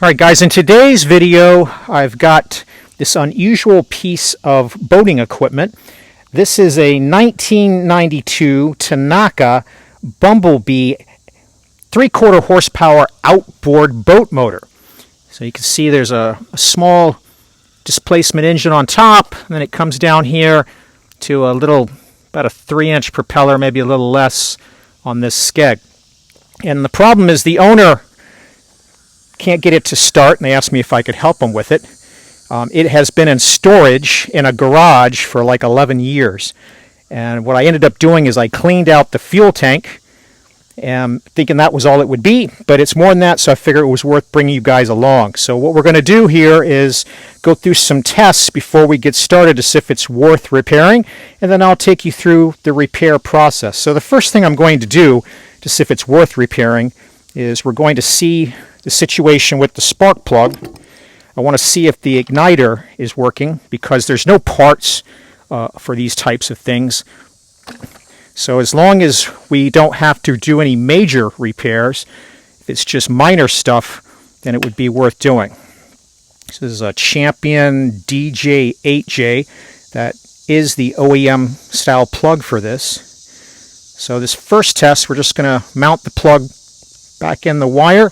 Alright guys, in today's video I've got this unusual piece of boating equipment. This is a 1992 Tanaka Bumble Bee 3/4 horsepower outboard boat motor. So you can see there's a small displacement engine on top, and then it comes down here to a little, about a 3-inch propeller, maybe a little less on this skeg. And the problem is the owner can't get it to start, and they asked me if I could help them with it. It has been in storage in a garage for like 11 years. And what I ended up doing is I cleaned out the fuel tank, thinking that was all it would be, but it's more than that, so I figured it was worth bringing you guys along. So what we're going to do here is go through some tests before we get started to see if it's worth repairing, and then I'll take you through the repair process. So the first thing I'm going to do to see if it's worth repairing is we're going to see the situation with the spark plug. I want to see if the igniter is working, because there's no parts for these types of things. So as long as we don't have to do any major repairs, if it's just minor stuff, then it would be worth doing. This is a Champion DJ8J. That is the OEM style plug for this. So this first test, we're just going to mount the plug back in the wire,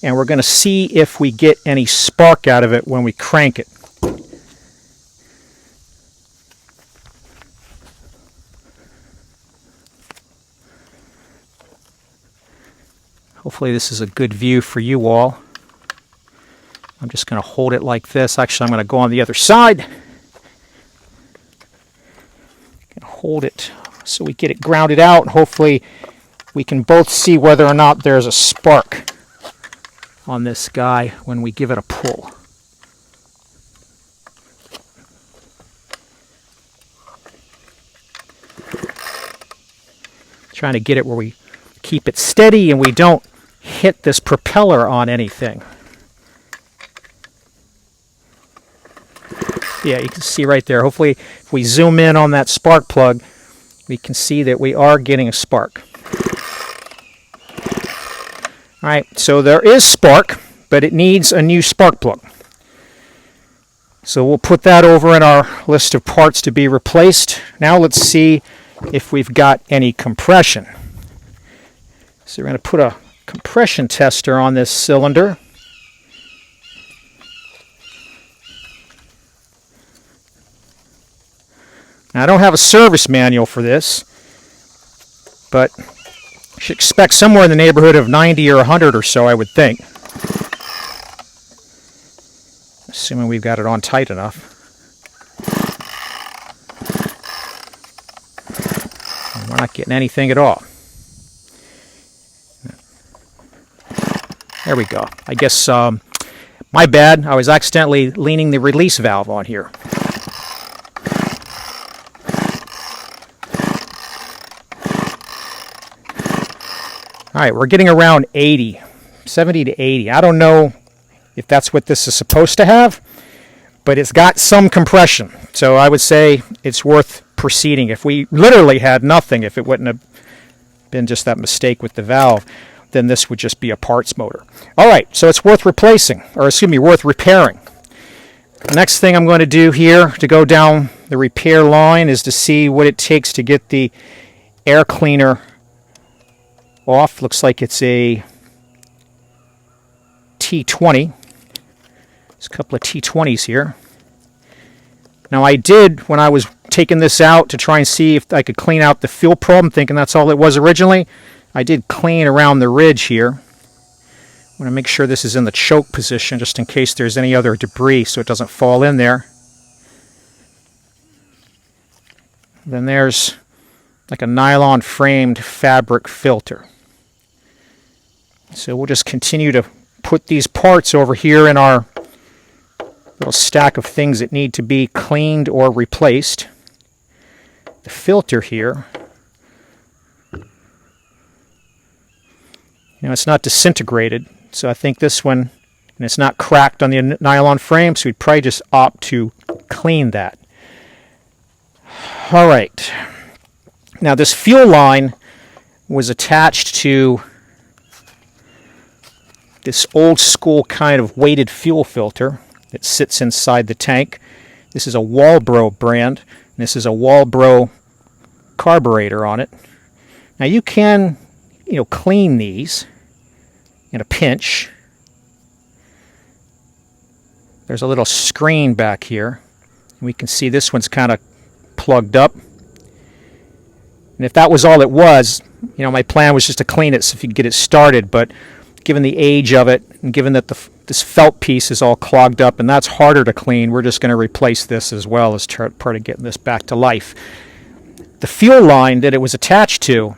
and we're going to see if we get any spark out of it when we crank it. Hopefully this is a good view for you all. I'm just going to hold it like this. Actually, I'm going to go on the other side and hold it so we get it grounded out. Hopefully we can both see whether or not there's a spark on this guy when we give it a pull. Trying to get it where we keep it steady and we don't hit this propeller on anything. Yeah, you can see right there. Hopefully if we zoom in on that spark plug, we can see that we are getting a spark. Alright, so there is spark, but it needs a new spark plug. So we'll put that over in our list of parts to be replaced. Now let's see if we've got any compression. So we're going to put a compression tester on this cylinder. Now, I don't have a service manual for this, but you should expect somewhere in the neighborhood of 90 or 100 or so, I would think. Assuming we've got it on tight enough. And we're not getting anything at all. There we go. I guess, my bad. I was accidentally leaning the release valve on here. All right, we're getting around 80, 70 to 80. I don't know if that's what this is supposed to have, but it's got some compression. So I would say it's worth proceeding. If we literally had nothing, if it wouldn't have been just that mistake with the valve, then this would just be a parts motor. All right, so it's worth replacing, or excuse me, worth repairing. The next thing I'm going to do here to go down the repair line is to see what it takes to get the air cleaner off. Looks like it's a T20. There's a couple of T20s here. Now I did, when I was taking this out to try and see if I could clean out the fuel problem, thinking that's all it was originally, I did clean around the ridge here. I want to make sure this is in the choke position just in case there's any other debris so it doesn't fall in there. Then there's like a nylon framed fabric filter. So we'll just continue to put these parts over here in our little stack of things that need to be cleaned or replaced. The filter here, you know, it's not disintegrated, so I think this one, and it's not cracked on the nylon frame, so we'd probably just opt to clean that. All right. Now this fuel line was attached to this old school kind of weighted fuel filter that sits inside the tank. This is a Walbro brand, and this is a Walbro carburetor on it. Now you can, clean these in a pinch. There's a little screen back here. We can see this one's kind of plugged up. And if that was all it was, my plan was just to clean it so if you could get it started, but given the age of it and given that this felt piece is all clogged up and that's harder to clean, we're just going to replace this as well as part of getting this back to life. The fuel line that it was attached to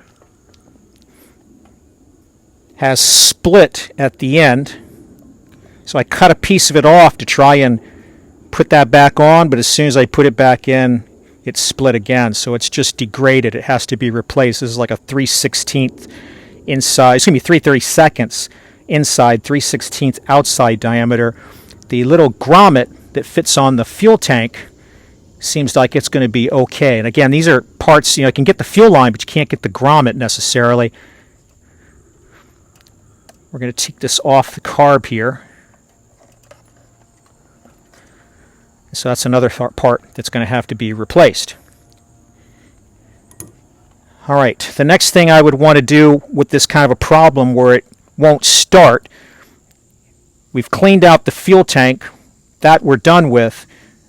has split at the end, so I cut a piece of it off to try and put that back on, but as soon as I put it back in, it split again, so it's just degraded. It has to be replaced. This is like a 3/16 inside, it's going to be 3/32 inside, 3/16 outside diameter. The little grommet that fits on the fuel tank seems like it's going to be okay. And again, these are parts, you can get the fuel line, but you can't get the grommet necessarily. We're going to take this off the carb here. So that's another part that's going to have to be replaced. All right, the next thing I would want to do with this kind of a problem where it won't start, we've cleaned out the fuel tank, that we're done with,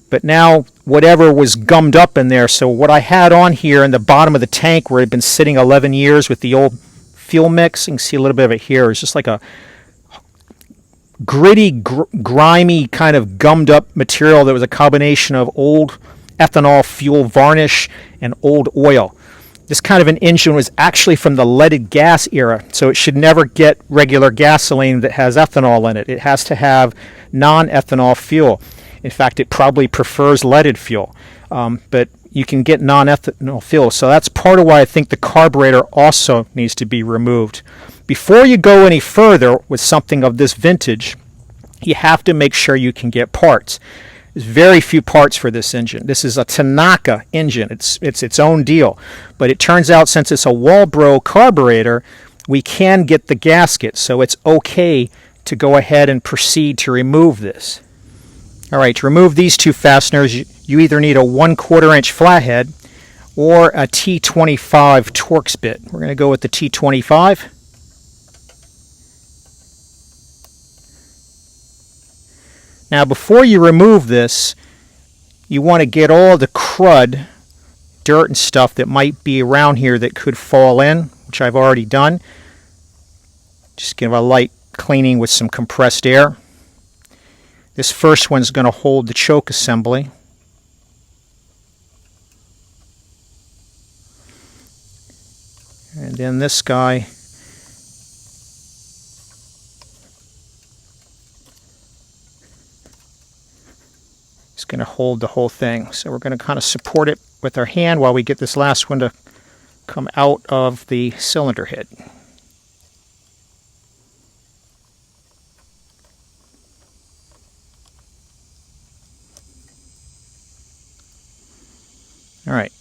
but now whatever was gummed up in there, so what I had on here in the bottom of the tank where it had been sitting 11 years with the old fuel mix, you can see a little bit of it here, it's just like a gritty, grimy kind of gummed up material that was a combination of old ethanol fuel varnish and old oil. This kind of an engine was actually from the leaded gas era, so it should never get regular gasoline that has ethanol in it. It has to have non-ethanol fuel. In fact, it probably prefers leaded fuel, but you can get non-ethanol fuel. So that's part of why I think the carburetor also needs to be removed. Before you go any further with something of this vintage, you have to make sure you can get parts. There's very few parts for this engine. This is a Tanaka engine. It's its own deal. But it turns out since it's a Walbro carburetor, we can get the gasket, so it's okay to go ahead and proceed to remove this. All right, to remove these two fasteners, you either need a 1/4 inch flathead or a T25 Torx bit. We're going to go with the T25. Now before you remove this, you want to get all the crud, dirt and stuff that might be around here that could fall in, which I've already done. Just give a light cleaning with some compressed air. This first one's going to hold the choke assembly. And then this guy is going to hold the whole thing. So we're going to kind of support it with our hand while we get this last one to come out of the cylinder head. All right.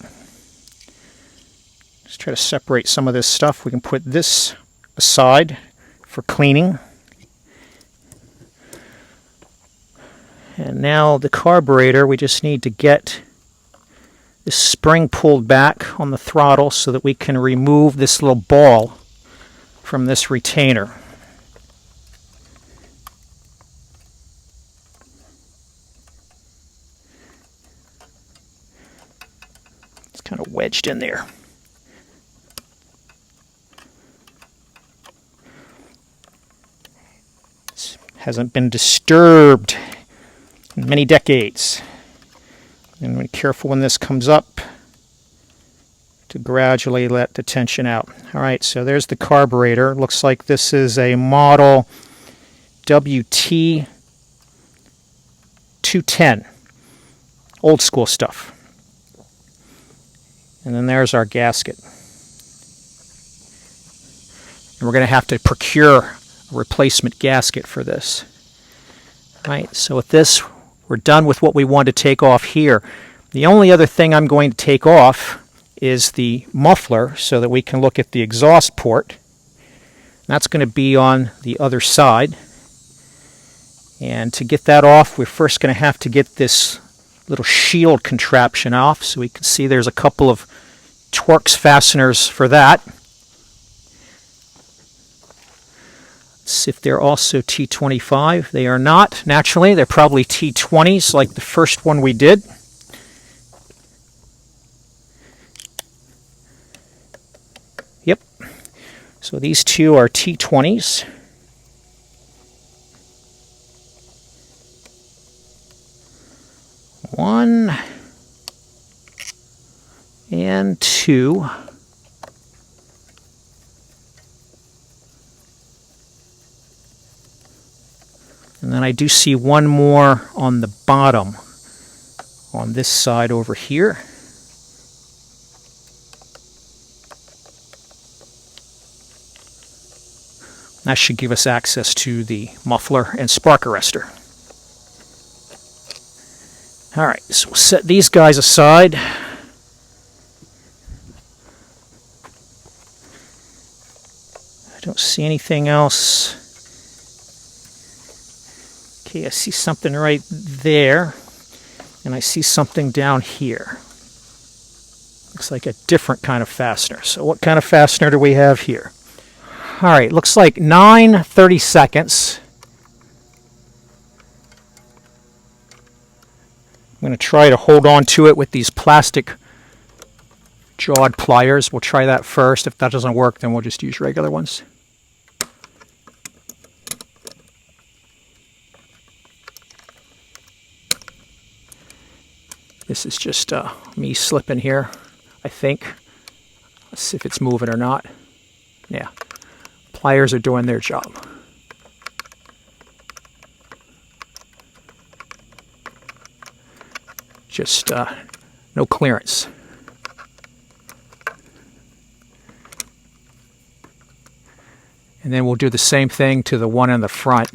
Let's try to separate some of this stuff. We can put this aside for cleaning. And now the carburetor, we just need to get this spring pulled back on the throttle so that we can remove this little ball from this retainer. It's kind of wedged in there. This hasn't been disturbed in many decades. And be careful when this comes up to gradually let the tension out. All right, so there's the carburetor. Looks like this is a model WT 210. Old school stuff. And then there's our gasket. And we're going to have to procure a replacement gasket for this. All right, so with this, we're done with what we want to take off here. The only other thing I'm going to take off is the muffler so that we can look at the exhaust port. That's going to be on the other side. And to get that off, we're first going to have to get this little shield contraption off. So we can see there's a couple of Torx fasteners for that. Let's see if they're also T25. They are not, naturally. They're probably T20s like the first one we did. Yep. So these two are T20s. One and two. And then I do see one more on the bottom on this side over here. That should give us access to the muffler and spark arrestor. All right, so we'll set these guys aside. I don't see anything else. Okay, I see something right there, and I see something down here. Looks like a different kind of fastener. So what kind of fastener do we have here? All right, looks like 9/32. I'm going to try to hold on to it with these plastic jawed pliers. We'll try that first. If that doesn't work, then we'll just use regular ones. This is just me slipping here, I think. Let's see if it's moving or not. Yeah, pliers are doing their job. Just no clearance. And then we'll do the same thing to the one in the front.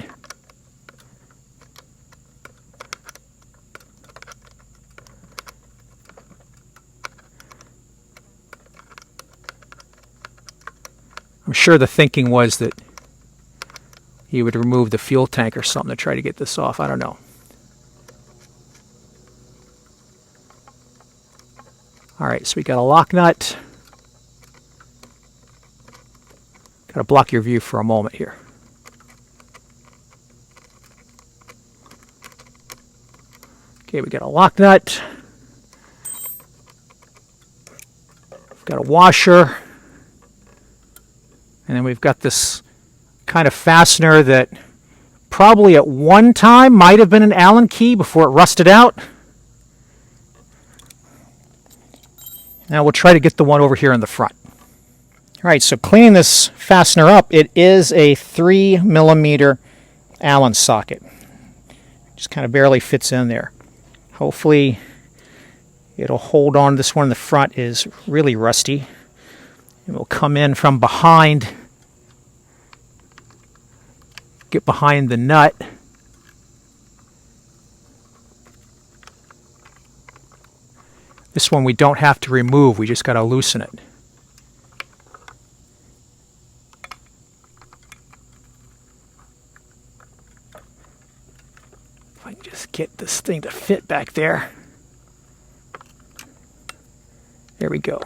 I'm sure the thinking was that he would remove the fuel tank or something to try to get this off. I don't know. All right, so we got a lock nut. Got to block your view for a moment here. Okay, we got a lock nut. We've got a washer. And then we've got this kind of fastener that probably at one time might have been an Allen key before it rusted out. Now we'll try to get the one over here in the front. All right, so cleaning this fastener up, it is a 3mm Allen socket. Just kind of barely fits in there. Hopefully it'll hold on. This one in the front is really rusty. It will come in from behind, get behind the nut. This one we don't have to remove, we just got to loosen it. If I can just get this thing to fit back there. There we go.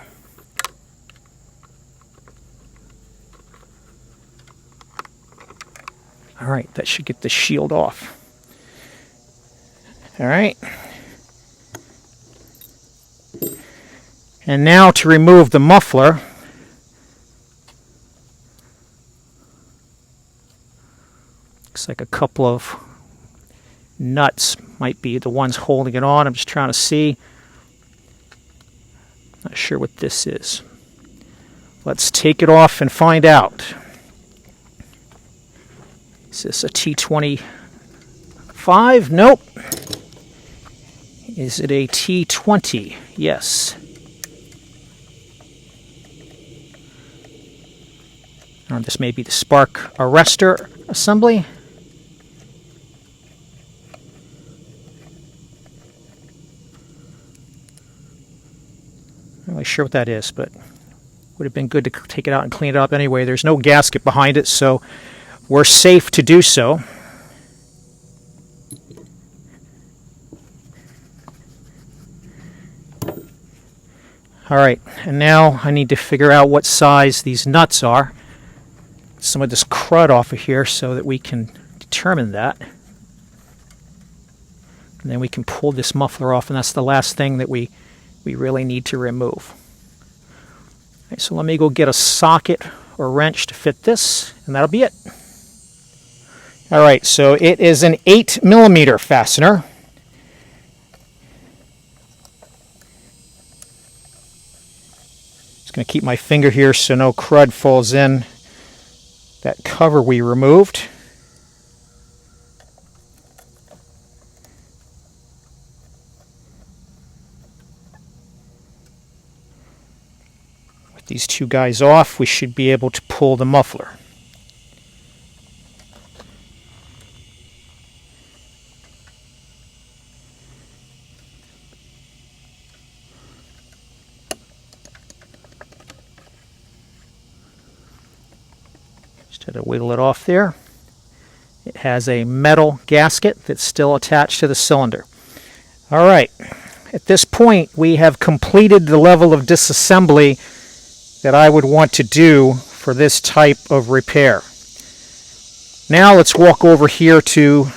All right, that should get the shield off. All right. And now to remove the muffler. Looks like a couple of nuts might be the ones holding it on. I'm just trying to see. Not sure what this is. Let's take it off and find out. Is this a T25? Nope. Is it a T20? Yes. Or this may be the spark arrestor assembly. Not really sure what that is, but would have been good to take it out and clean it up anyway. There's no gasket behind it, so we're safe to do so. Alright, and now I need to figure out what size these nuts are. Some of this crud off of here so that we can determine that. And then we can pull this muffler off, and that's the last thing that we really need to remove. Right, so let me go get a socket or wrench to fit this, and that'll be it. Alright, so it is an 8mm fastener. Just going to keep my finger here so no crud falls in that cover we removed. With these two guys off, we should be able to pull the muffler. Had to wiggle it off there. It has a metal gasket that's still attached to the cylinder. Alright, at this point we have completed the level of disassembly that I would want to do for this type of repair. Now let's walk over here to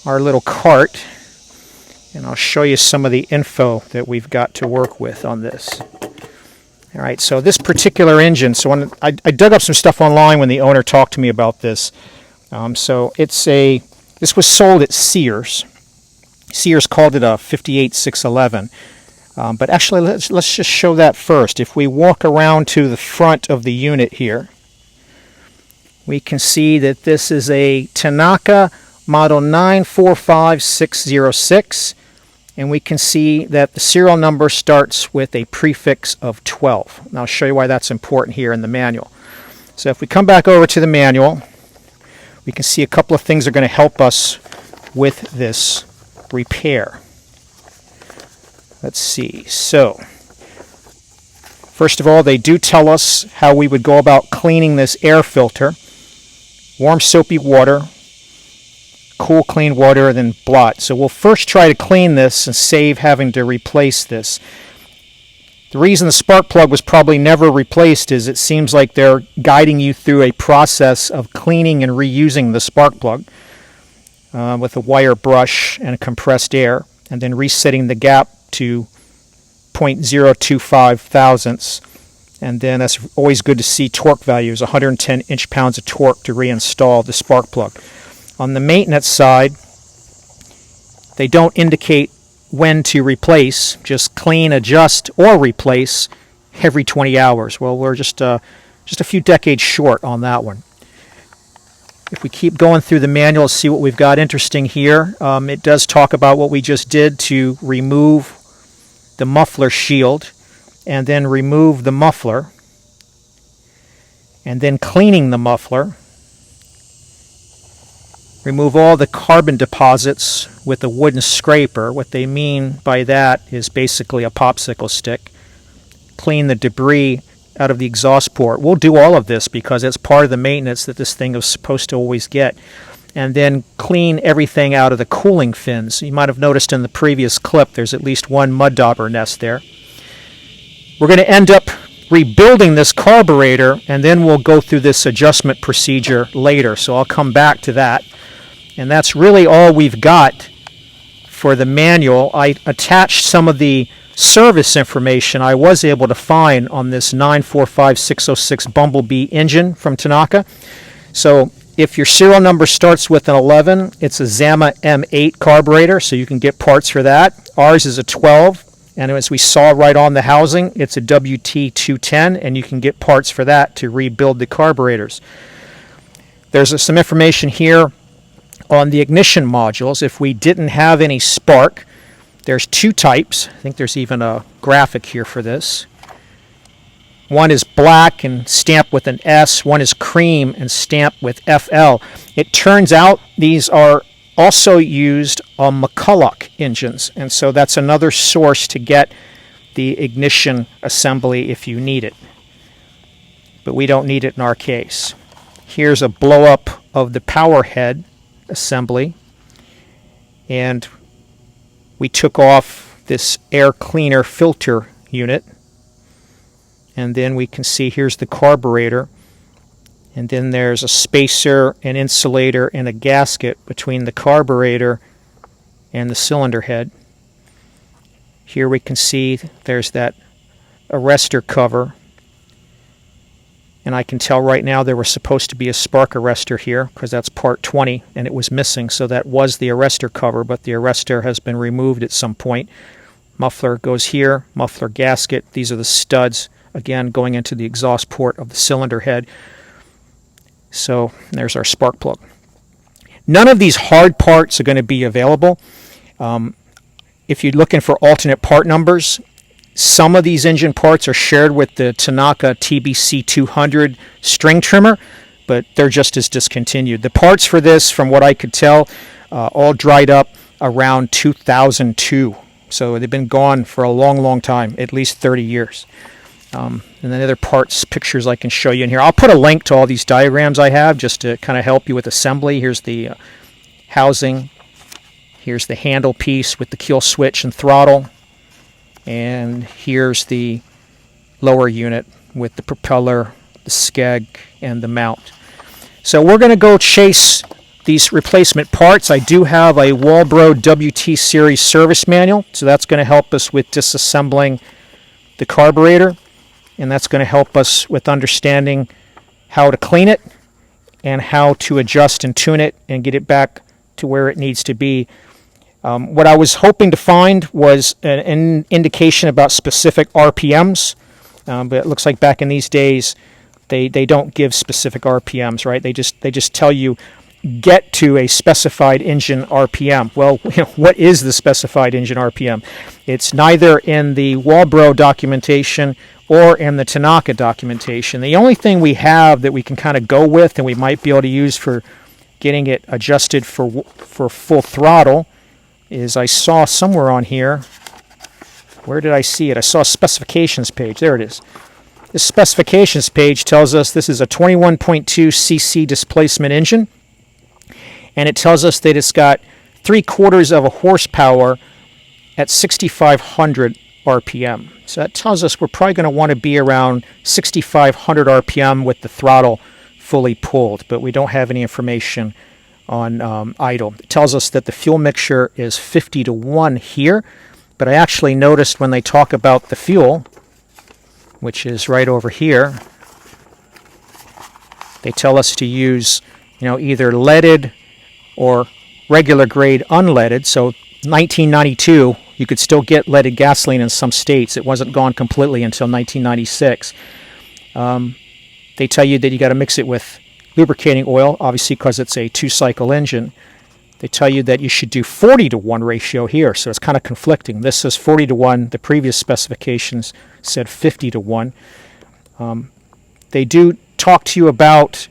our little cart and I'll show you some of the info that we've got to work with on this. Alright, so this particular engine, so when I dug up some stuff online when the owner talked to me about this. So this was sold at Sears. Sears called it a 58611. But actually, let's just show that first. If we walk around to the front of the unit here, we can see that this is a Tanaka model 945606. And we can see that the serial number starts with a prefix of 12. And I'll show you why that's important here in the manual. So if we come back over to the manual, we can see a couple of things that are going to help us with this repair. Let's see. So, first of all, they do tell us how we would go about cleaning this air filter. Warm soapy water, cool clean water, and then blot. So we'll first try to clean this and save having to replace this. The reason the spark plug was probably never replaced is it seems like they're guiding you through a process of cleaning and reusing the spark plug with a wire brush and a compressed air, and then resetting the gap to 0.025 thousandths. And then that's always good to see torque values, 110 inch-pounds of torque to reinstall the spark plug. On the maintenance side, they don't indicate when to replace, just clean, adjust, or replace every 20 hours. Well, we're just a few decades short on that one. If we keep going through the manual, see what we've got interesting here. It does talk about what we just did to remove the muffler shield, and then remove the muffler, and then cleaning the muffler. Remove all the carbon deposits with a wooden scraper. What they mean by that is basically a popsicle stick. Clean the debris out of the exhaust port. We'll do all of this because it's part of the maintenance that this thing is supposed to always get. And then clean everything out of the cooling fins. You might have noticed in the previous clip there's at least one mud dauber nest there. We're going to end up rebuilding this carburetor, and then we'll go through this adjustment procedure later. So I'll come back to that. And that's really all we've got for the manual. I attached some of the service information I was able to find on this 945606 Bumblebee engine from Tanaka. So if your serial number starts with an 11, it's a Zama M8 carburetor, so you can get parts for that. Ours is a 12, and as we saw right on the housing, it's a WT210, and you can get parts for that to rebuild the carburetors. There's some information here on the ignition modules. If we didn't have any spark, there's two types. I think there's even a graphic here for this. One is black and stamped with an S. One is cream and stamped with FL. It turns out these are also used on McCulloch engines, and so that's another source to get the ignition assembly if you need it. But we don't need it in our case. Here's a blow-up of the power head assembly, and we took off this air cleaner filter unit And then we can see here's the carburetor. And then there's a spacer, an insulator, and a gasket between the carburetor and the cylinder head. Here we can see there's that arrestor cover. And I can tell right now there was supposed to be a spark arrestor here because that's part 20 and it was missing. So that was the arrestor cover, but the arrestor has been removed at some point. Muffler goes here, muffler gasket. These are the studs, again, going into the exhaust port of the cylinder head. So there's our spark plug. None of these hard parts are going to be available. If you're looking for alternate part numbers, some of these engine parts are shared with the Tanaka TBC 200 string trimmer, but they're just as discontinued. The parts for this, from what I could tell, all dried up around 2002. So they've been gone for a long, long time, at least 30 years. And then other parts, pictures I can show you in here. I'll put a link to all these diagrams I have just to kind of help you with assembly. Here's the housing. Here's the handle piece with the kill switch and throttle. And here's the lower unit with the propeller, the skeg, and the mount. So we're going to go chase these replacement parts. I do have a Walbro WT Series service manual, so that's going to help us with disassembling the carburetor, and that's going to help us with understanding how to clean it and how to adjust and tune it and get it back to where it needs to be. What I was hoping to find was an indication about specific RPMs, but it looks like back in these days they don't give specific RPMs, right? They just tell you get to a specified engine RPM. Well, what is the specified engine RPM? It's neither in the Walbro documentation or in the Tanaka documentation. The only thing we have that we can kind of go with and we might be able to use for getting it adjusted for full throttle is I saw somewhere on here, where did I see it? I saw a specifications page. There it is. This specifications page tells us this is a 21.2 cc displacement engine, and it tells us that it's got 3/4 of a horsepower at 6,500 RPM. So that tells us we're probably going to want to be around 6,500 RPM with the throttle fully pulled, but we don't have any information on idle. It tells us that the fuel mixture is 50-1 here, but I actually noticed when they talk about the fuel, which is right over here, they tell us to use, either leaded or regular grade unleaded. So 1992, you could still get leaded gasoline in some states. It wasn't gone completely until 1996. They tell you that you got to mix it with lubricating oil, obviously because it's a 2-cycle engine. They tell you that you should do 40-1 ratio here, so it's kind of conflicting. This says 40-1. The previous specifications said 50-1. They do talk to you about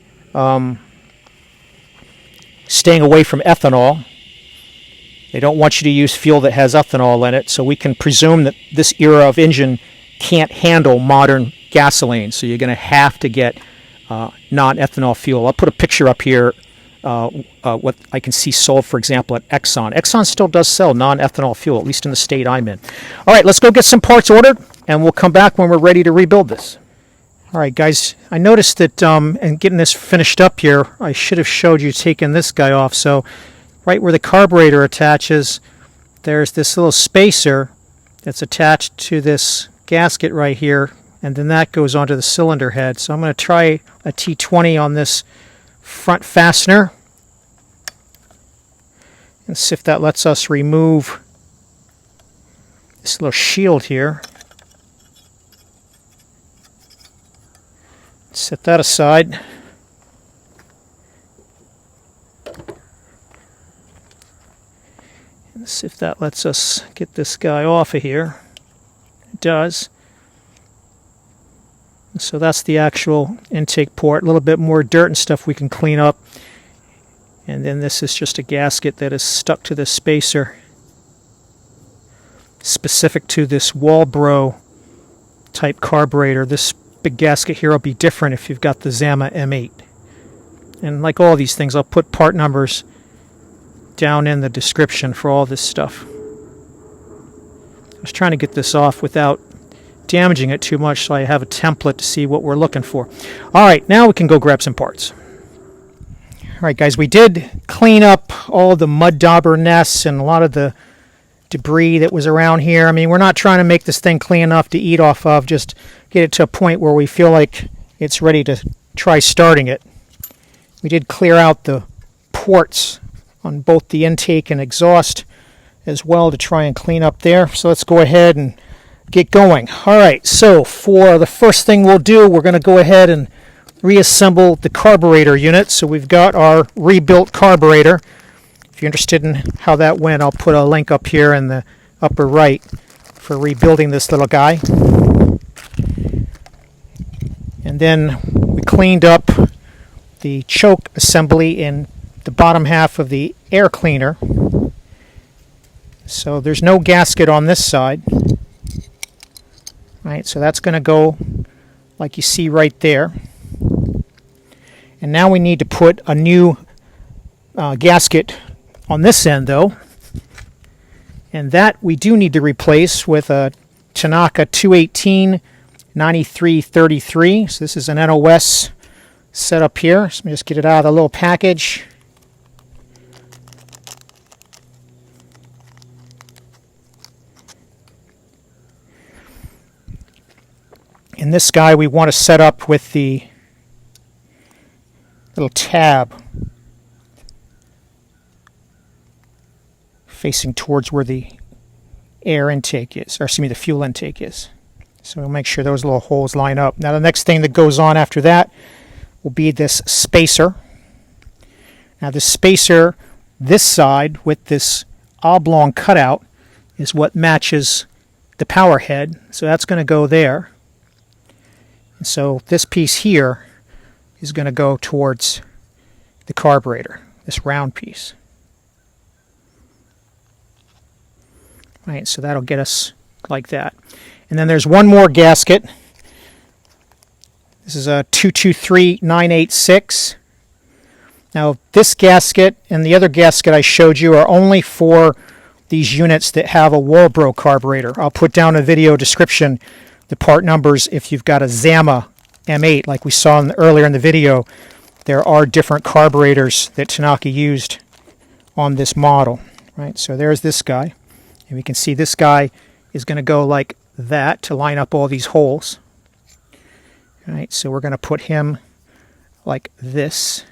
staying away from ethanol. They don't want you to use fuel that has ethanol in it, so we can presume that this era of engine can't handle modern gasoline, so you're going to have to get non-ethanol fuel. I'll put a picture up here what I can see sold, for example, at Exxon. Exxon still does sell non-ethanol fuel, at least in the state I'm in. All right, let's go get some parts ordered, and we'll come back when we're ready to rebuild this. All right, guys, I noticed that in getting this finished up here, I should have showed you taking this guy off. So right where the carburetor attaches, there's this little spacer that's attached to this gasket right here, and then that goes onto the cylinder head. So I'm going to try a T20 on this front fastener and see if that lets us remove this little shield here. Set that aside. And see if that lets us get this guy off of here. It does. So that's the actual intake port. A little bit more dirt and stuff we can clean up. And then this is just a gasket that is stuck to this spacer, specific to this Walbro type carburetor. This big gasket here will be different if you've got the Zama M8. And like all these things, I'll put part numbers down in the description for all this stuff. I was trying to get this off without damaging it too much, so I have a template to see what we're looking for. All right, now we can go grab some parts. All right, guys, we did clean up all the mud dauber nests and a lot of the debris that was around here. I mean, we're not trying to make this thing clean enough to eat off of, just get it to a point where we feel like it's ready to try starting it. We did clear out the ports on both the intake and exhaust as well to try and clean up there. So let's go ahead and get going. All right, so for the first thing we'll do, we're going to go ahead and reassemble the carburetor unit. So we've got our rebuilt carburetor. If you're interested in how that went, I'll put a link up here in the upper right for rebuilding this little guy. And then we cleaned up the choke assembly in the bottom half of the air cleaner. So there's no gasket on this side. Right, so that's going to go like you see right there. And now we need to put a new gasket on this end, though. And that we do need to replace with a Tanaka 218-9333. So this is an NOS setup here. So let me just get it out of the little package. And this guy we want to set up with the little tab facing towards where the air intake is, or excuse me, the fuel intake is. So we'll make sure those little holes line up. Now the next thing that goes on after that will be this spacer. Now the spacer, this side with this oblong cutout, is what matches the power head. So that's going to go there. And so this piece here is going to go towards the carburetor, this round piece. Right, so that'll get us like that. And then there's one more gasket. This is a 223986. Now this gasket and the other gasket I showed you are only for these units that have a Walbro carburetor. I'll put down a video description the part numbers if you've got a Zama M8 like we saw earlier in the video. There are different carburetors that Tanaka used on this model. Right, so there's this guy. And we can see this guy is going to go like that to line up all these holes. All right, so we're going to put him like this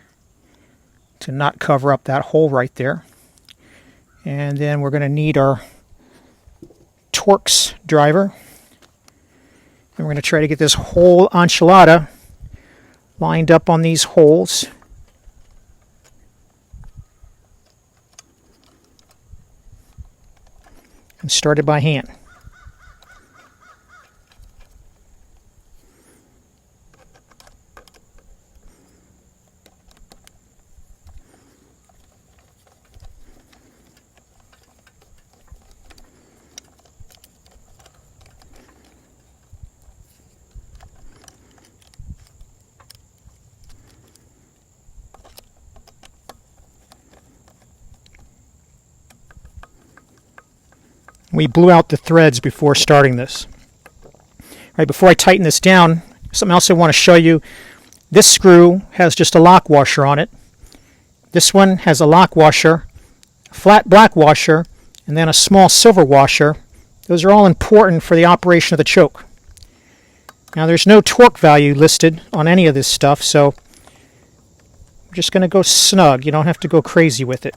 to not cover up that hole right there. And then we're going to need our Torx driver. And we're going to try to get this whole enchilada lined up on these holes. And started by hand. We blew out the threads before starting this. Right, before I tighten this down, something else I want to show you. This screw has just a lock washer on it. This one has a lock washer, a flat black washer, and then a small silver washer. Those are all important for the operation of the choke. Now there's no torque value listed on any of this stuff, so we're just going to go snug. You don't have to go crazy with it.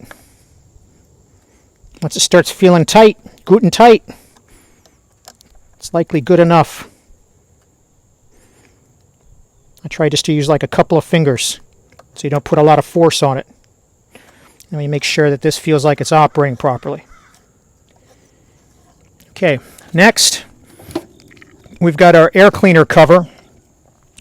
Once it starts feeling tight, good and tight, it's likely good enough. I try just to use like a couple of fingers so you don't put a lot of force on it. Let me make sure that this feels like it's operating properly. Okay, next we've got our air cleaner cover.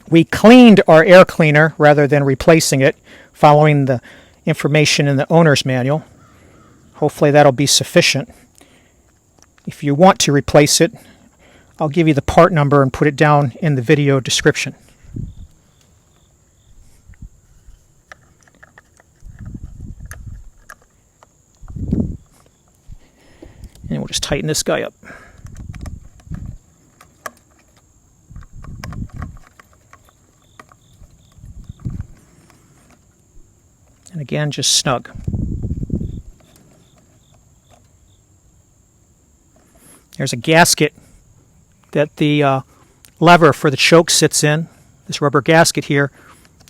We cleaned our air cleaner rather than replacing it, following the information in the owner's manual. Hopefully that'll be sufficient. If you want to replace it, I'll give you the part number and put it down in the video description. And we'll just tighten this guy up. And again, just snug. There's a gasket that the lever for the choke sits in, this rubber gasket here.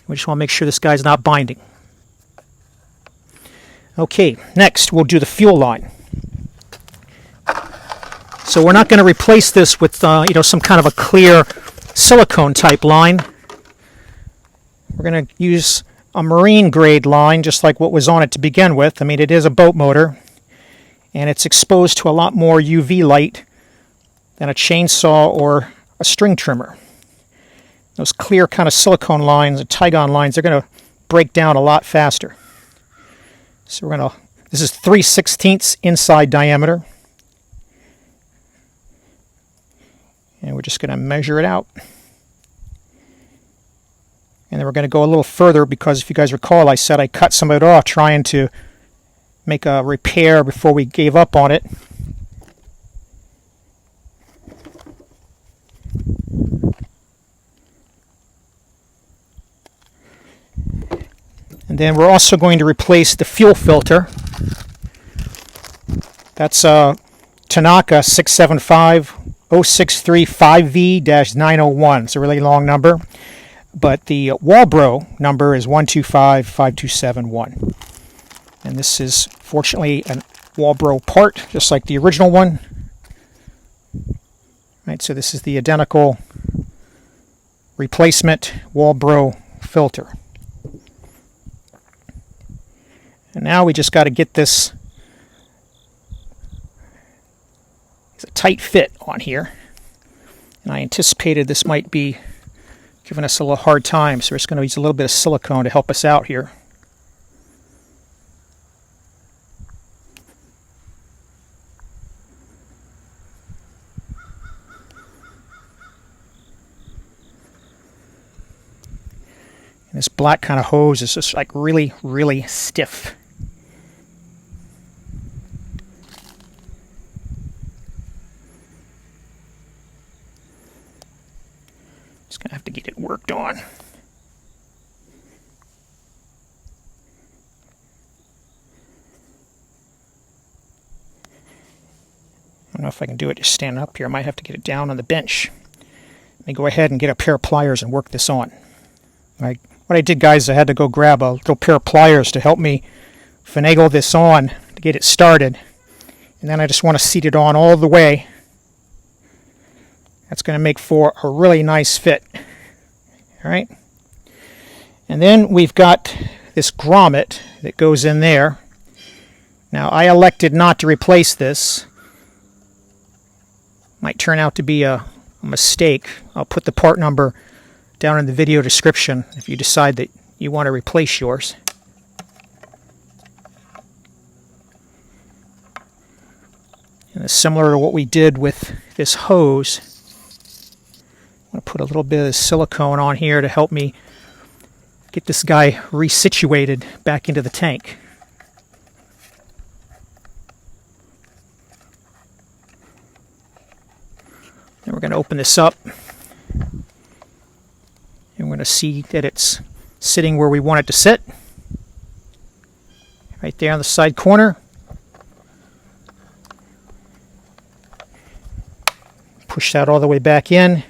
We just want to make sure this guy's not binding. Okay, next we'll do the fuel line. So we're not going to replace this with some kind of a clear silicone type line. We're going to use a marine grade line just like what was on it to begin with. I mean, it is a boat motor and it's exposed to a lot more UV light than a chainsaw or a string trimmer. Those clear kind of silicone lines, the Tygon lines, they're going to break down a lot faster. So this is 3/16 inside diameter. And we're just going to measure it out. And then we're going to go a little further because if you guys recall, I said I cut some of it off trying to make a repair before we gave up on it. And then we're also going to replace the fuel filter. That's a Tanaka 675063-5V-901. It's a really long number, but the Walbro number is 1255271. And this is fortunately a Walbro part, just like the original one. Right, so this is the identical replacement Walbro filter. And now we just got to get this. It's a tight fit on here. And I anticipated this might be giving us a little hard time, so we're just going to use a little bit of silicone to help us out here. And this black kind of hose is just like really, really stiff. Just going to have to get it worked on. I don't know if I can do it just standing up here. I might have to get it down on the bench. Let me go ahead and get a pair of pliers and work this on. What I did, guys, I had to go grab a little pair of pliers to help me finagle this on to get it started. And then I just want to seat it on all the way. That's going to make for a really nice fit. All right. And then we've got this grommet that goes in there. Now, I elected not to replace this. Might turn out to be a mistake. I'll put the part number down in the video description if you decide that you want to replace yours. And it's similar to what we did with this hose. I'm going to put a little bit of silicone on here to help me get this guy resituated back into the tank. Then we're going to open this up. And we're going to see that it's sitting where we want it to sit. Right there on the side corner. Push that all the way back in.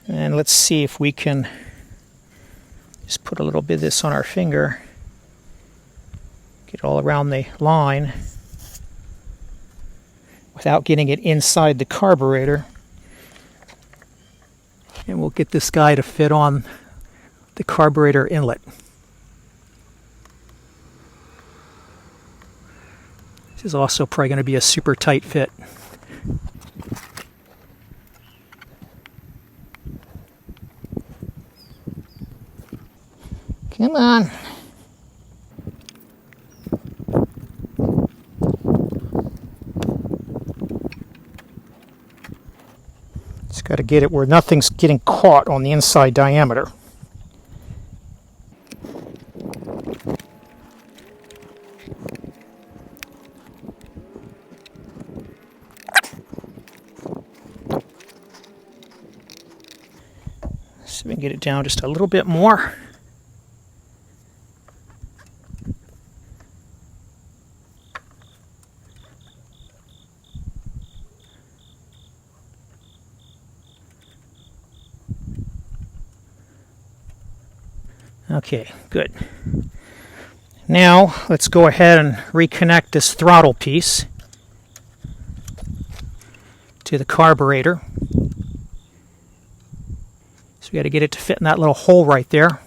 And let's see if we can just put a little bit of this on our finger. Get all around the line without getting it inside the carburetor. And we'll get this guy to fit on the carburetor inlet. This is also probably going to be a super tight fit. Come on. Just got to get it where nothing's getting caught on the inside diameter. See if we can get it down just a little bit more. Okay, good. Now let's go ahead and reconnect this throttle piece to the carburetor. So we got to get it to fit in that little hole right there.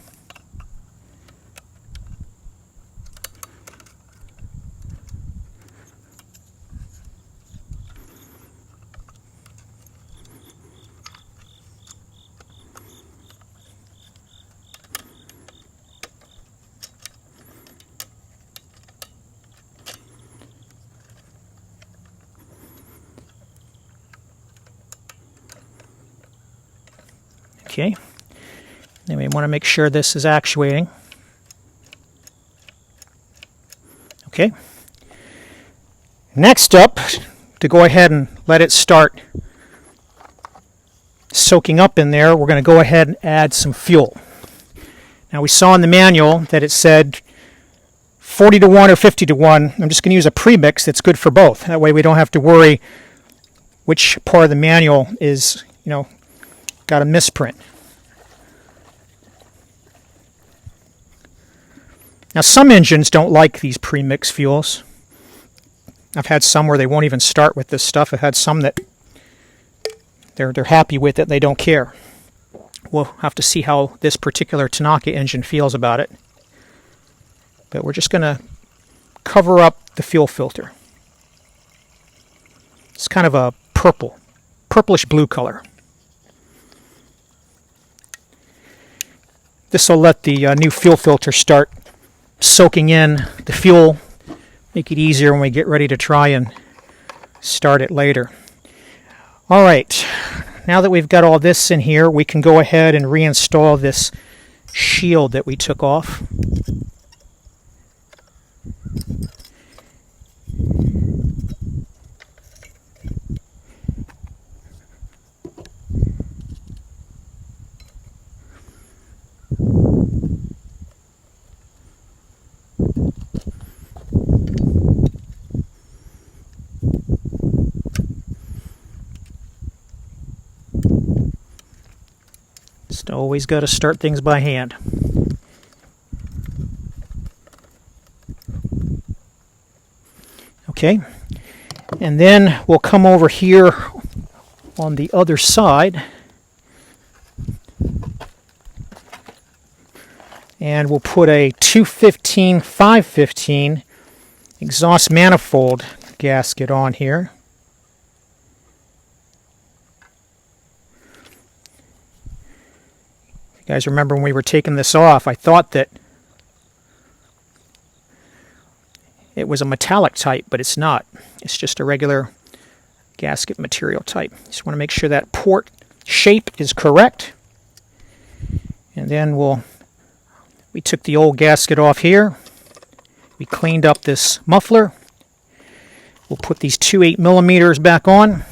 Okay, then we want to make sure this is actuating. Okay, next up, to go ahead and let it start soaking up in there, we're going to go ahead and add some fuel. Now we saw in the manual that it said 40 to 1 or 50 to 1. I'm just going to use a premix that's good for both. That way we don't have to worry which part of the manual is, got a misprint. Now some engines don't like these premix fuels. I've had some where they won't even start with this stuff. I've had some that they're happy with it, they don't care. We'll have to see how this particular Tanaka engine feels about it. But we're just going to cover up the fuel filter. It's kind of a purplish blue color. This will let the new fuel filter start soaking in the fuel, make it easier when we get ready to try and start it later. All right, now that we've got all this in here, we can go ahead and reinstall this shield that we took off. Just always got to start things by hand. Okay, and then we'll come over here on the other side and we'll put a 215/515 exhaust manifold gasket on here. You guys remember when we were taking this off, I thought that it was a metallic type, but it's not. It's just a regular gasket material type. Just want to make sure that port shape is correct. And then we took the old gasket off here. We cleaned up this muffler. We'll put these two 8mm back on.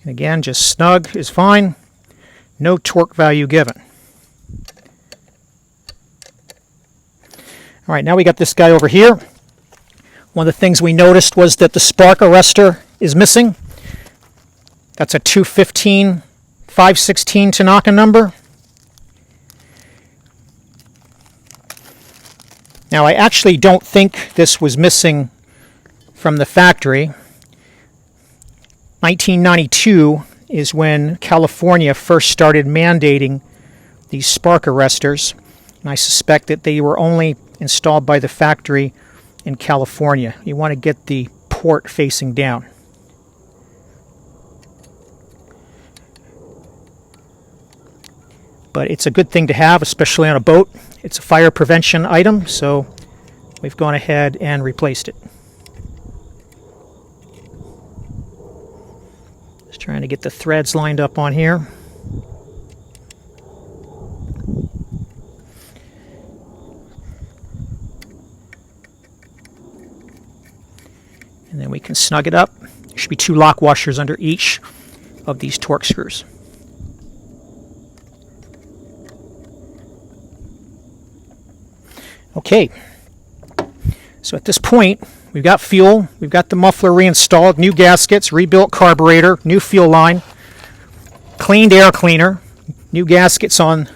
And again, just snug is fine. No torque value given. All right, now we got this guy over here. One of the things we noticed was that the spark arrestor is missing. That's a 215/516 Tanaka number. Now, I actually don't think this was missing from the factory. 1992 is when California first started mandating these spark arrestors, and I suspect that they were only installed by the factory in California. You want to get the port facing down. But it's a good thing to have, especially on a boat. It's a fire prevention item, so we've gone ahead and replaced it. Just trying to get the threads lined up on here. And then we can snug it up. There should be 2 lock washers under each of these torque screws. Okay, so at this point, we've got fuel, we've got the muffler reinstalled, new gaskets, rebuilt carburetor, new fuel line, cleaned air cleaner, new gaskets on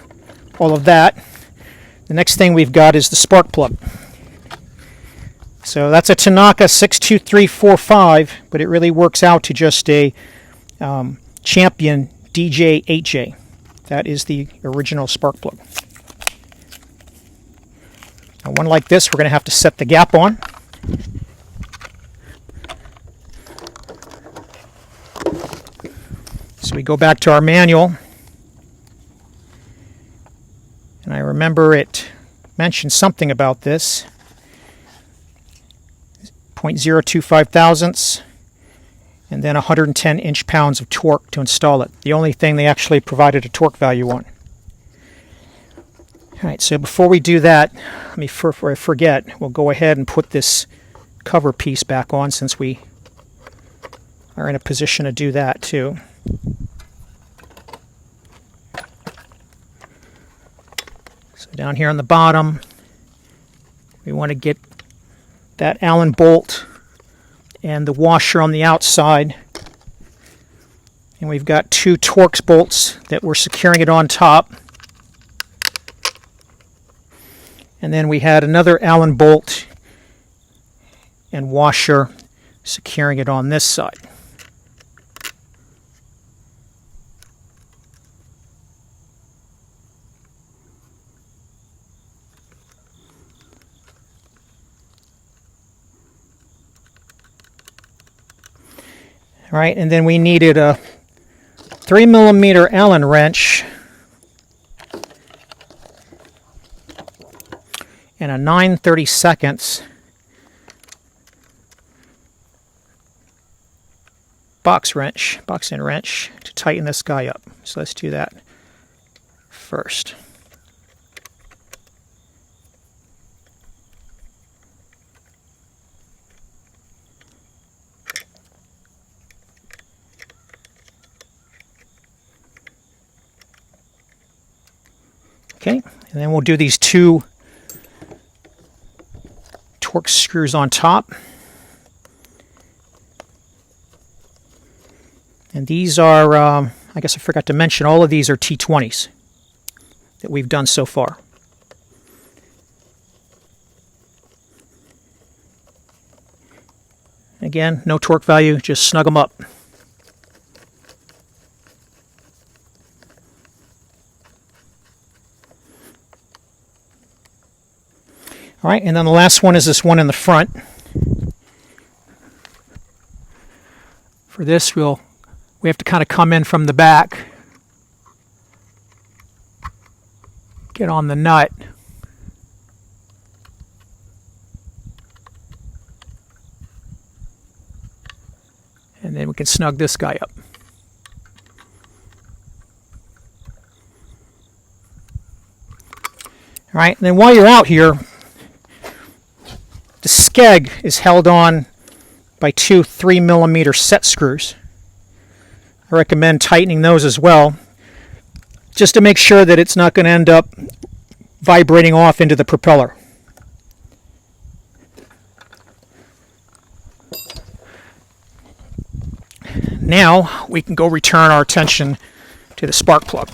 all of that. The next thing we've got is the spark plug. So that's a Tanaka 62345, but it really works out to just a Champion DJ8J. That is the original spark plug. Now, one like this, we're going to have to set the gap on. So we go back to our manual. And I remember it mentioned something about this. 0.025 thousandths. And then 110 inch-pounds of torque to install it. The only thing they actually provided a torque value on. Alright, so before we do that, before I forget, we'll go ahead and put this cover piece back on since we are in a position to do that too. So down here on the bottom, we want to get that Allen bolt and the washer on the outside. And we've got two Torx bolts that we're securing it on top. And then we had another Allen bolt and washer securing it on this side. All right, and then we needed a 3mm Allen wrench and a 9/32 box end wrench to tighten this guy up. So let's do that first. Okay, and then we'll do these two Torx screws on top. And these are, I guess I forgot to mention, all of these are T20s that we've done so far. Again, no torque value, just snug them up. All right, and then the last one is this one in the front. For this, we have to kind of come in from the back, get on the nut, and then we can snug this guy up. All right, and then while you're out here, the skeg is held on by two 3mm set screws. I recommend tightening those as well, just to make sure that it's not going to end up vibrating off into the propeller. Now we can go return our attention to the spark plug.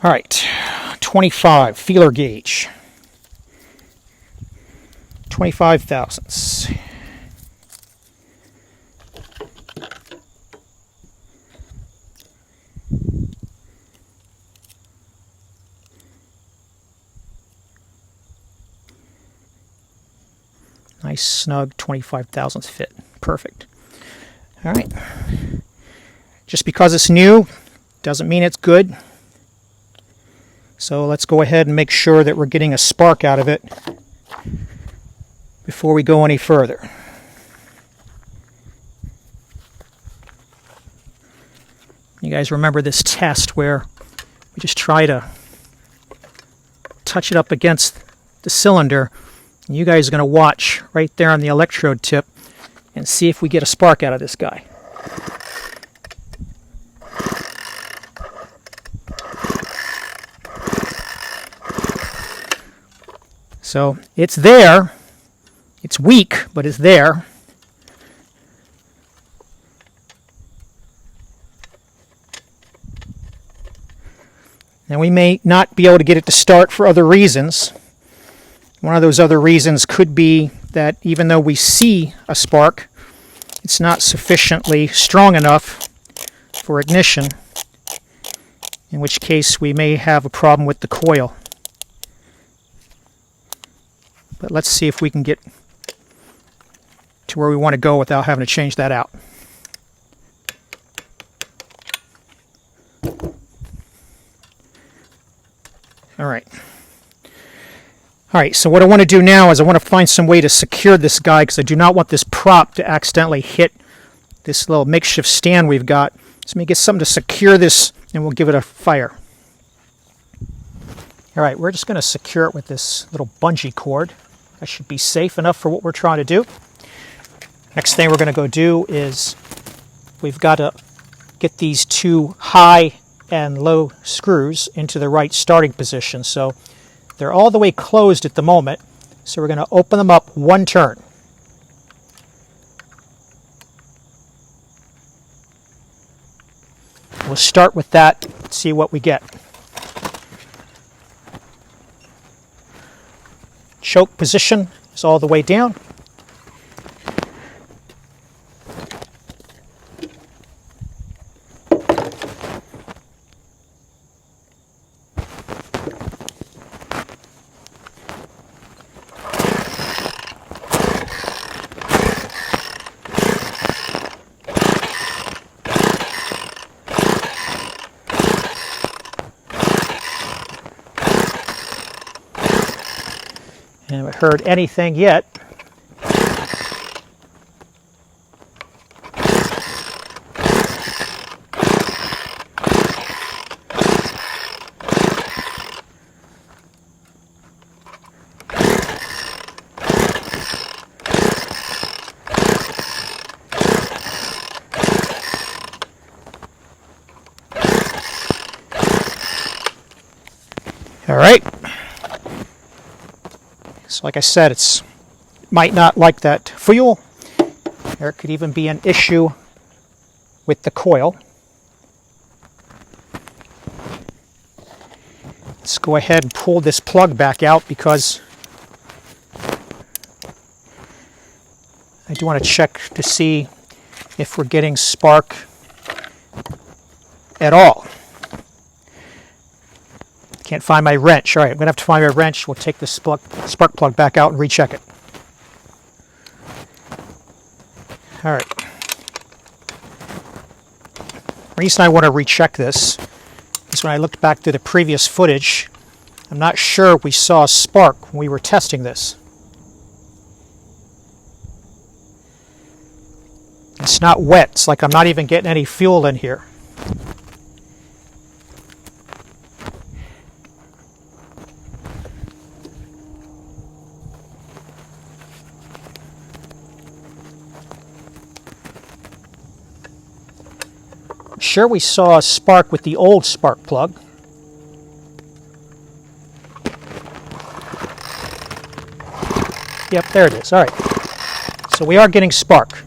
All right, 25 feeler gauge. 25 thousandths. Nice snug 25 thousandths fit. Perfect. All right. Just because it's new doesn't mean it's good. So let's go ahead and make sure that we're getting a spark out of it before we go any further. You guys remember this test where we just try to touch it up against the cylinder, and you guys are going to watch right there on the electrode tip and see if we get a spark out of this guy. So it's there. It's weak, but it's there. And we may not be able to get it to start for other reasons. One of those other reasons could be that even though we see a spark, it's not sufficiently strong enough for ignition, in which case we may have a problem with the coil. But let's see if we can get to where we want to go without having to change that out. All right. All right, so what I want to do now is I want to find some way to secure this guy because I do not want this prop to accidentally hit this little makeshift stand we've got. So let me get something to secure this and we'll give it a fire. All right, we're just going to secure it with this little bungee cord. That should be safe enough for what we're trying to do. Next thing we're going to go do is we've got to get these two high and low screws into the right starting position. So they're all the way closed at the moment, so we're going to open them up one turn. We'll start with that, see what we get. Choke position is all the way down. I haven't heard anything yet. All right. So like I said, it might not like that fuel. There could even be an issue with the coil. Let's go ahead and pull this plug back out because I do want to check to see if we're getting spark at all. Can't find my wrench. All right, I'm going to have to find my wrench. We'll take the spark plug back out and recheck it. All right. The reason I want to recheck this is when I looked back through the previous footage, I'm not sure we saw a spark when we were testing this. It's not wet. It's like I'm not even getting any fuel in here. Sure, we saw a spark with the old spark plug. Yep, there it is. All right. So we are getting spark.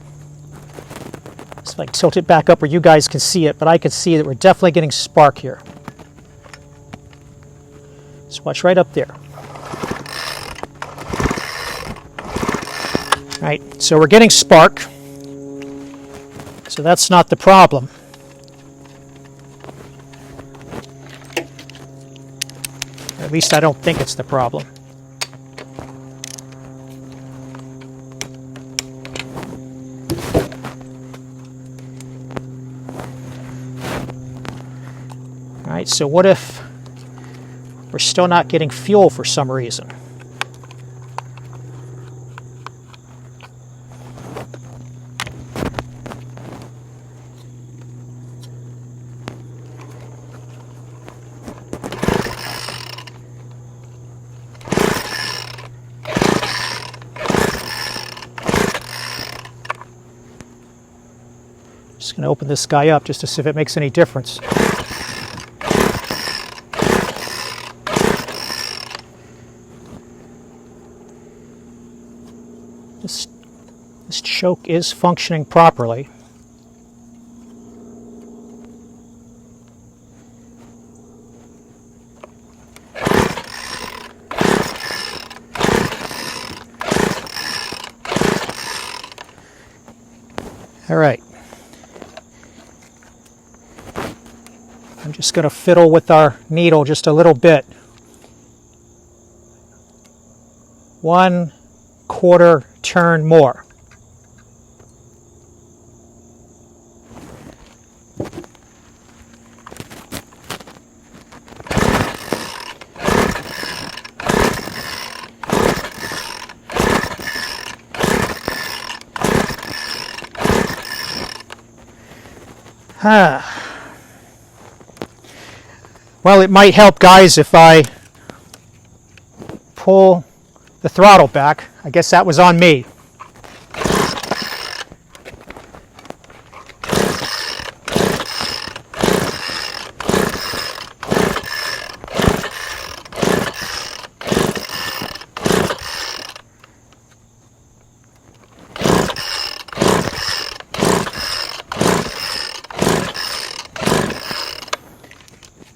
So I can tilt it back up where you guys can see it, but I can see that we're definitely getting spark here. Let's watch right up there. All right, so we're getting spark. So that's not the problem. At least I don't think it's the problem. All right, so what if we're still not getting fuel for some reason? Just going to open this guy up just to see if it makes any difference. This choke is functioning properly. All right. I'm just going to fiddle with our needle just a little bit. 1/4 turn more. Well, it might help, guys, if I pull the throttle back. I guess that was on me.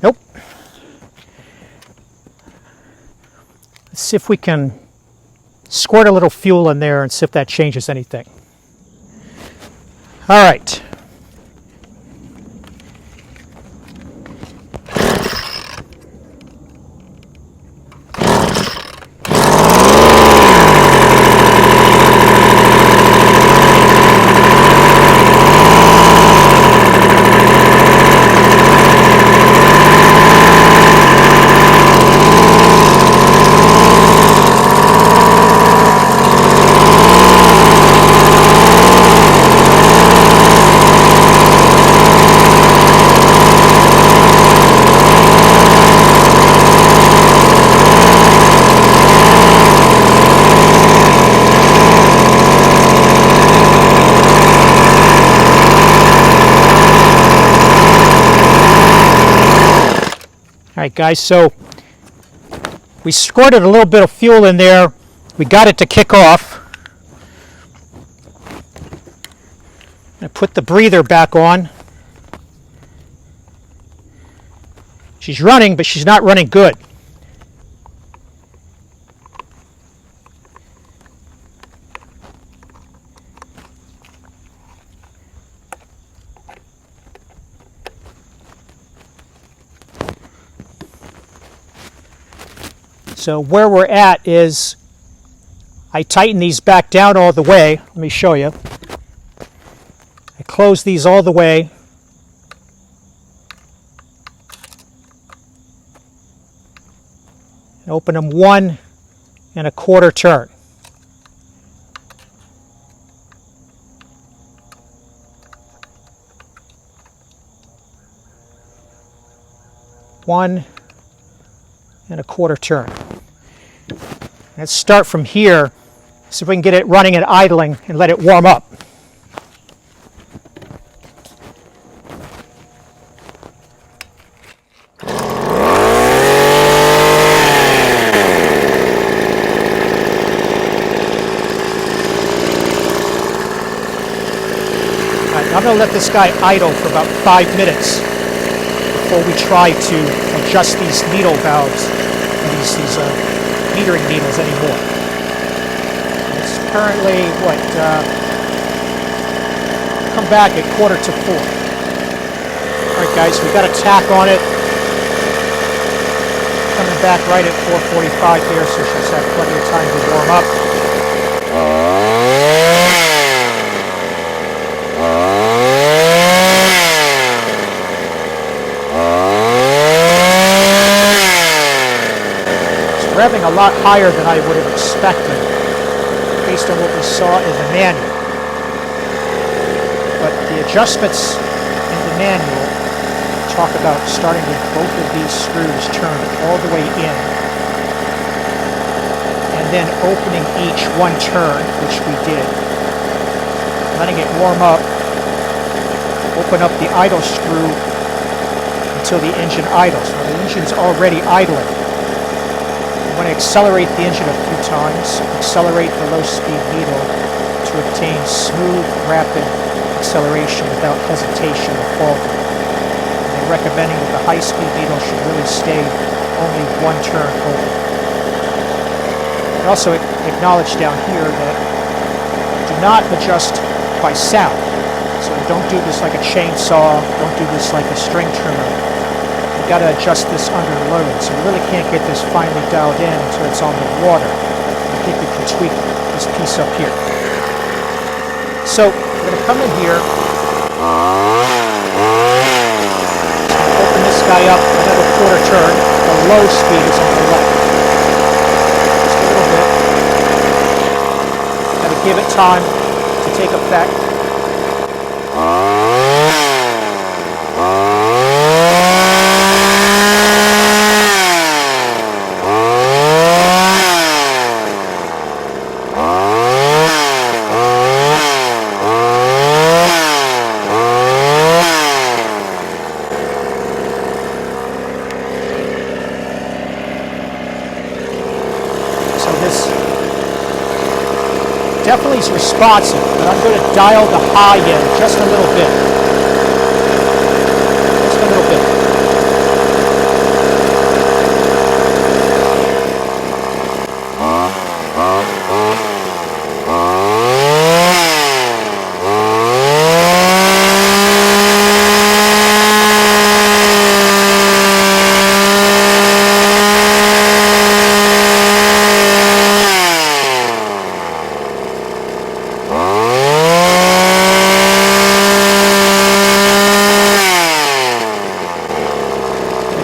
Nope. Let's see if we can squirt a little fuel in there and see if that changes anything. All right. All right, guys, so we squirted a little bit of fuel in there. We got it to kick off. I put the breather back on. She's running, but she's not running good. So where we're at is I tighten these back down all the way. Let me show you. I close these all the way. And open them 1 1/4 turn. One and 1/4 turn. Let's start from here, see if we can get it running and idling and let it warm up. I'm going to let this guy idle for about 5 minutes before we try to adjust these needle valves and these metering needles anymore. It's currently, come back at 3:45. All right, guys, we got a tack on it. Coming back right at 4:45 here, so she's had plenty of time to warm up. Revving a lot higher than I would have expected based on what we saw in the manual. But the adjustments in the manual talk about starting with both of these screws turned all the way in and then opening each 1 turn, which we did. Letting it warm up, open up the idle screw until the engine idles. Now the engine's already idling. When to accelerate the engine a few times, accelerate the low-speed needle to obtain smooth, rapid acceleration without hesitation or falter. And they're recommending that the high-speed needle should really stay only one turn open. And also acknowledge down here that do not adjust by sound. So don't do this like a chainsaw, don't do this like a string trimmer. You've got to adjust this under load, so you really can't get this finely dialed in until it's on the water. I think we can tweak this piece up here. So we're going to come in here, open this guy up another quarter turn. The low speed is on the left. Just a little bit. Got to give it time to take effect. So this definitely is responsive, but I'm going to dial the high end just a little bit. Just a little bit.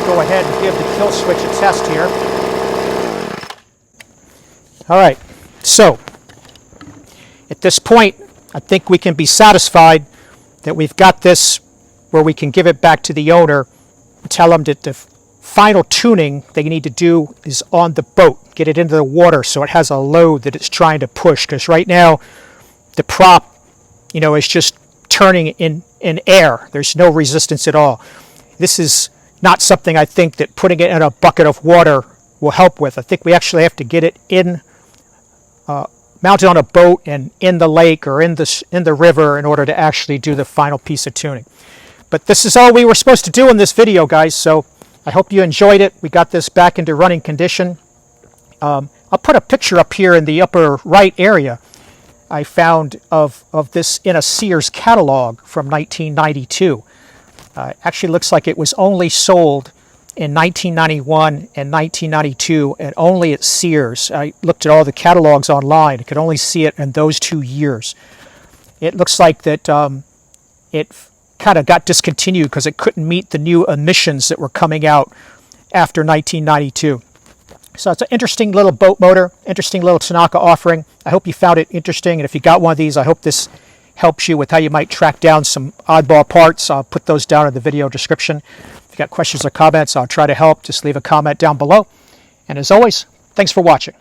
Go ahead and give the kill switch a test here. All right, so at this point, I think we can be satisfied that we've got this where we can give it back to the owner and tell them that the final tuning they need to do is on the boat, get it into the water so it has a load that it's trying to push, because right now the prop, is just turning in air. There's no resistance at all. This is not something I think that putting it in a bucket of water will help with. I think we actually have to get it in, mounted on a boat and in the lake or in the river in order to actually do the final piece of tuning. But this is all we were supposed to do in this video, guys, so I hope you enjoyed it. We got this back into running condition. I'll put a picture up here in the upper right area I found of this in a Sears catalog from 1992. Actually looks like it was only sold in 1991 and 1992 and only at Sears. I looked at all the catalogs online. I could only see it in those 2 years. It looks like that it kind of got discontinued because it couldn't meet the new emissions that were coming out after 1992. So it's an interesting little boat motor, interesting little Tanaka offering. I hope you found it interesting, and if you got one of these, I hope this helps you with how you might track down some oddball parts. I'll put those down in the video description. If you got questions or comments, I'll try to help. Just leave a comment down below. And as always, thanks for watching.